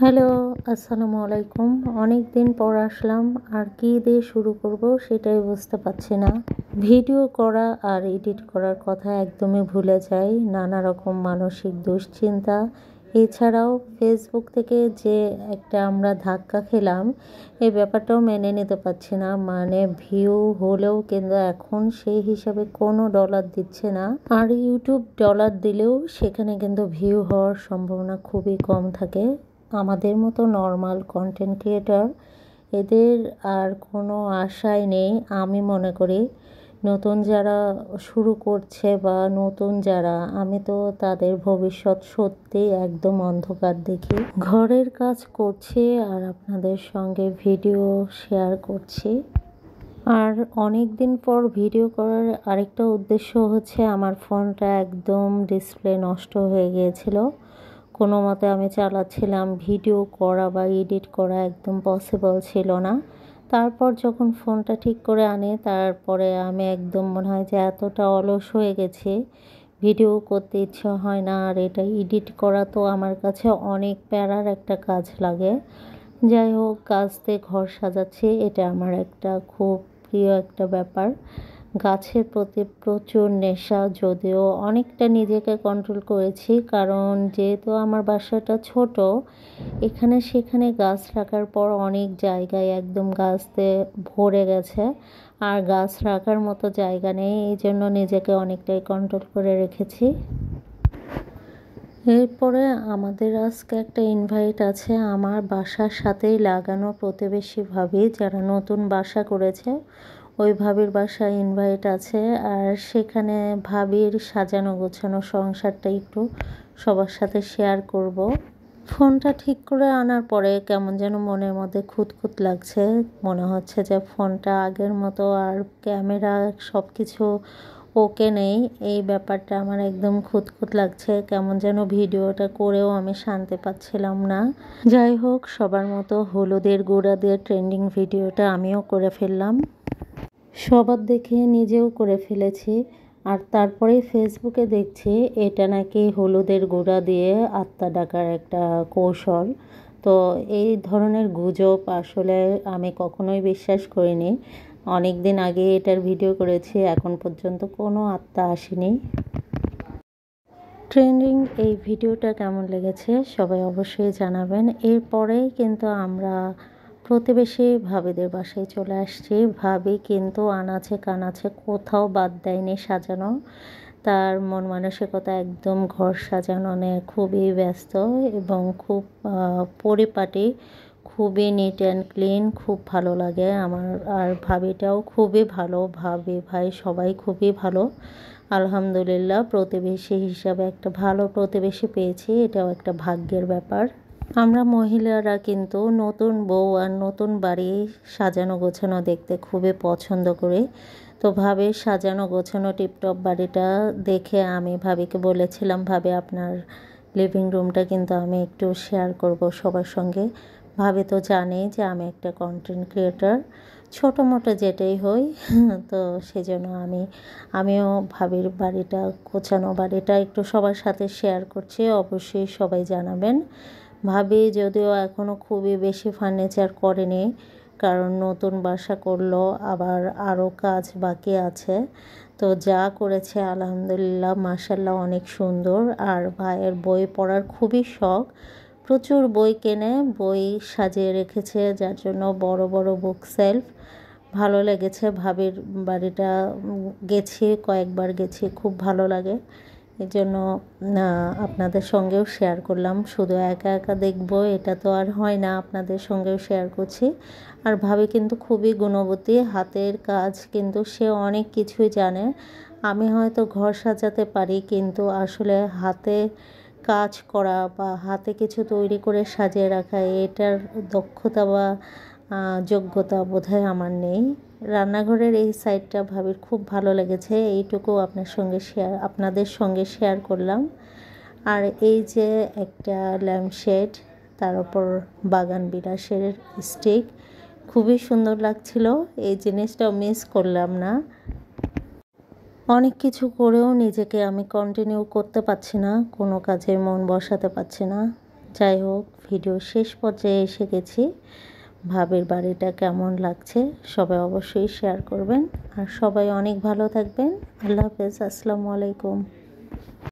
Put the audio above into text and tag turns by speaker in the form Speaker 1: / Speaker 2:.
Speaker 1: Hello, আসসালামু আলাইকুম। অনেক দিন পর আসলাম, আর কী দিয়ে শুরু করব সেটাই বুঝতে পারছি না। ভিডিও করা আর এডিট করার কথা একদমই ভুলে যাই। নানা রকম মানসিক দুশ্চিন্তা, এছাড়াও ফেসবুক থেকে যে একটা আমরা ধাক্কা খেলাম, এই ব্যাপারটাও মেনে নিতে পারছি না। মানে ভিউ হলেও কিন্তু এখন সেই হিসাবে কোনো ডলার দিচ্ছে না, আর ইউটিউব ডলার দিলেও সেখানে কিন্তু ভিউ হওয়ার সম্ভাবনা খুবই কম থাকে। আমাদের মতো নর্মাল কন্টেন্ট ক্রিয়েটর, এদের আর কোনো আশাই নেই আমি মনে করি। নতুন যারা শুরু করছে বা নতুন যারা, আমি তো তাদের ভবিষ্যৎ সত্যি একদম অন্ধকার দেখি। ঘরের কাজ করছি আর আপনাদের সঙ্গে ভিডিও শেয়ার করছি। আর অনেক দিন পর ভিডিও করার আরেকটা উদ্দেশ্য হচ্ছে, আমার ফোনটা একদম ডিসপ্লে নষ্ট হয়ে গিয়েছিল। কোনো মতে আমি চালাচ্ছিলাম, ভিডিও করা বা এডিট করা একদম পসিবল ছিল না। তারপর যখন ফোনটা ঠিক করে আনি, তারপরে আমি একদম মনে হয় যে এতটা অলস হয়ে গেছি, ভিডিও করতে ইচ্ছা হয় না। আর এটা এডিট করা তো আমার কাছে অনেক প্যারার একটা কাজ লাগে। যাই হোক, কাজতে ঘর সাজাচ্ছি, এটা আমার একটা খুব প্রিয় একটা ব্যাপার। গাছের প্রতি প্রচুর নেশা, যদিও অনেকটা নিজেকে কন্ট্রোল করেছি, কারণ যেহেতু আমার বাসাটা ছোট, এখানে সেখানে গাছ রাখার পর অনেক জায়গায় একদম গাছতে ভরে গেছে, আর গাছ রাখার মতো জায়গা নেই। এই জন্য নিজেকে অনেকটাই কন্ট্রোল করে রেখেছি। এরপরে আমাদের আজকে একটা ইনভাইট আছে আমার বাসার সাথেই লাগানো প্রতিবেশী ভাবি, যারা নতুন বাসা করেছে, ওই ভাবির বাসায় ইনভাইট আছে। আর সেখানে ভাবির সাজানো গোছানো সংসারটা একটু সবার সাথে শেয়ার করব। ফোনটা ঠিক করে আনার পরে কেমন যেন মনের মধ্যে খুঁতখুত লাগছে। মনে হচ্ছে যে ফোনটা আগের মতো আর ক্যামেরা সব কিছু ওকে নেই। এই ব্যাপারটা আমার একদম খুঁতখুত লাগছে, কেমন যেন ভিডিওটা করেও আমি শান্তি পাচ্ছিলাম না। যাই হোক, সবার মতো হলুদের গুঁড়া দিয়ে ট্রেন্ডিং ভিডিওটা আমিও করে ফেললাম। সবার দেখে নিজেও করে ফেলেছি। আর তারপরে ফেসবুকে দেখছি এটা নাকি হলুদের গুঁড়া দিয়ে আত্মা ডাকার একটা কৌশল। তো এই ধরনের গুজব আসলে আমি কখনোই বিশ্বাস করিনি। অনেক দিন আগে এটার ভিডিও করেছি, এখন পর্যন্ত কোনো আত্মা আসেনি। ট্রেন্ডিং এই ভিডিওটা কেমন লেগেছে সবাই অবশ্যই জানাবেন। এরপরেই কিন্তু আমরা প্রতিবেশী ভাবিদের বাসায় চলে আসছি। ভাবি কিন্তু আনাচে কানাচে কোথাও বাদ দেয়নি সাজানো। তার মন মানসিকতা একদম ঘর সাজানো নিয়ে খুবই ব্যস্ত, এবং খুব পরিপাটি, খুবই নিট অ্যান্ড ক্লিন, খুব ভালো লাগে আমার। আর ভাবিটাও খুবই ভালো, ভাবি ভাই সবাই খুবই ভালো। আলহামদুলিল্লাহ, প্রতিবেশী হিসাবে একটা ভালো প্রতিবেশী পেয়েছি, এটাও একটা ভাগ্যের ব্যাপার। আমরা মহিলারা কিন্তু নতুন বউ আর নতুন বাড়ি সাজানো গোছানো দেখতে খুবই পছন্দ করি। তো ভাবির সাজানো গোছানো টিপটপ বাড়িটা দেখে আমি ভাবিকে বলেছিলাম, ভাবি আপনার লিভিং রুমটা কিন্তু আমি একটু শেয়ার করব সবার সঙ্গে। ভাবি তো জানেই যে আমি একটা কন্টেন্ট ক্রিয়েটর, ছোটো মোটো যেটাই হই। তো সেজন্য আমিও ভাবির বাড়িটা, গোছানো বাড়িটা একটু সবার সাথে শেয়ার করছি। অবশ্যই সবাই জানাবেন। ভাবি যদিও এখনও খুবই বেশি ফার্নিচার করেনি, কারণ নতুন বাসা করলো, আবার আরও কাজ বাকি আছে। তো যা করেছে আলহামদুলিল্লাহ মাশাআল্লাহ অনেক সুন্দর। আর ভাইয়ের বই পড়ার খুবই শখ, প্রচুর বই কেনে, বই সাজিয়ে রেখেছে, যার জন্য বড় বড় বুক সেলফ। ভালো লেগেছে ভাবির বাড়িটা, গেছি কয়েকবার গেছি, খুব ভালো লাগে। এই জন্য আপনাদের সঙ্গেও শেয়ার করলাম। শুধু একা একা দেখবো এটা তো আর হয় না, আপনাদের সঙ্গেও শেয়ার করছি। আর ভাবি কিন্তু খুবই গুণবতী, হাতের কাজ কিন্তু সে অনেক কিছুই জানে। আমি হয়তো ঘর সাজাতে পারি, কিন্তু আসলে হাতে কাজ করা বা হাতে কিছু তৈরি করে সাজিয়ে রাখা, এটার দক্ষতা বা যোগ্যতা বোধহয় আমার নেই। রান্নাঘরের এই সাইডটা ভাবির খুব ভালো লেগেছে, এইটুকু আপনাদের সঙ্গে শেয়ার করলাম। আর এই যে একটা ল্যাম্পশেড, তার উপর বাগান বিলাসের স্টিক, খুবই সুন্দর লাগছিল। এই জিনিসটাও মিস করলাম না। অনেক কিছু করেও নিজেকে আমি কন্টিনিউ করতে পারছি না, কোনো কাজে মন বসাতে পারছি না। যাই হোক, ভিডিও শেষ পর্যায়ে এসে গেছি। ভাবির বাড়িটা কেমন লাগছে সবাই অবশ্যই শেয়ার করবেন। আর সবাই অনেক ভালো থাকবেন। আল্লাহ হাফেজ, আসসালামু আলাইকুম।